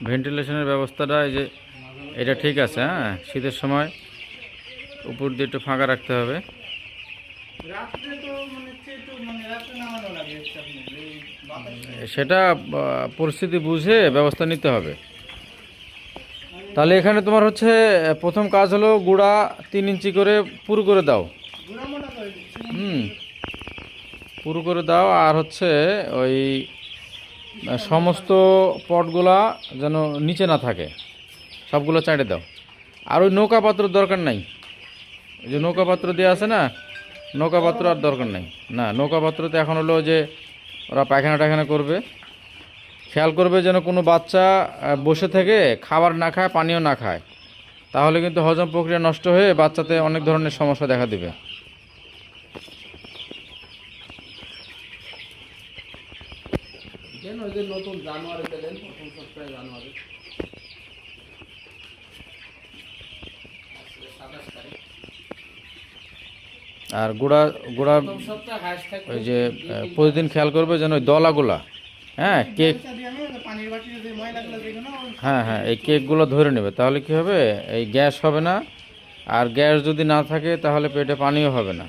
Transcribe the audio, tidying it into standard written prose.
ভেন্টিলেশনের ব্যবস্থাটা এই যে এটা ঠিক আছে। হ্যাঁ, শীতের সময় উপর দিয়ে একটু ফাঁকা রাখতে হবে। সেটা পরিস্থিতি বুঝে ব্যবস্থা নিতে হবে। তাহলে এখানে তোমার হচ্ছে প্রথম কাজ হলো গুঁড়া 3 ইঞ্চি করে পুরু করে দাও। পুরু করে দাও। আর হচ্ছে ওই সমস্ত পটগুলা যেন নিচে না থাকে, সবগুলো চাঁটে দাও। আর ওই নৌকা পাত্র দরকার নাই, ওই যে নৌকা পাত্র দেওয়া আছে না, নৌকা পাত্র আর দরকার নাই। না, নৌকা পাত্রতে এখন হলো যে ওরা পায়খানা টায়খানা করবে, খেয়াল করবে যেন কোনো বাচ্চা বসে থেকে খাবার না খায়, পানীয় না খায়, তাহলে কিন্তু হজম প্রক্রিয়া নষ্ট হয়ে বাচ্চাতে অনেক ধরনের সমস্যা দেখা দেবে। নতুন জানুয়ারিতে দেন, প্রথম সপ্তাহে জানুয়ারি 27 তারিখ। আর গুঁড়া ওই যে প্রতিদিন খেয়াল করবে যেন ওই দলাগুলা, হ্যাঁ কেক, হ্যাঁ এই কেকগুলো ধরে নেবে, তাহলে কি হবে, এই গ্যাস হবে না। আর গ্যাস যদি না থাকে তাহলে পেটে পানিও হবে না।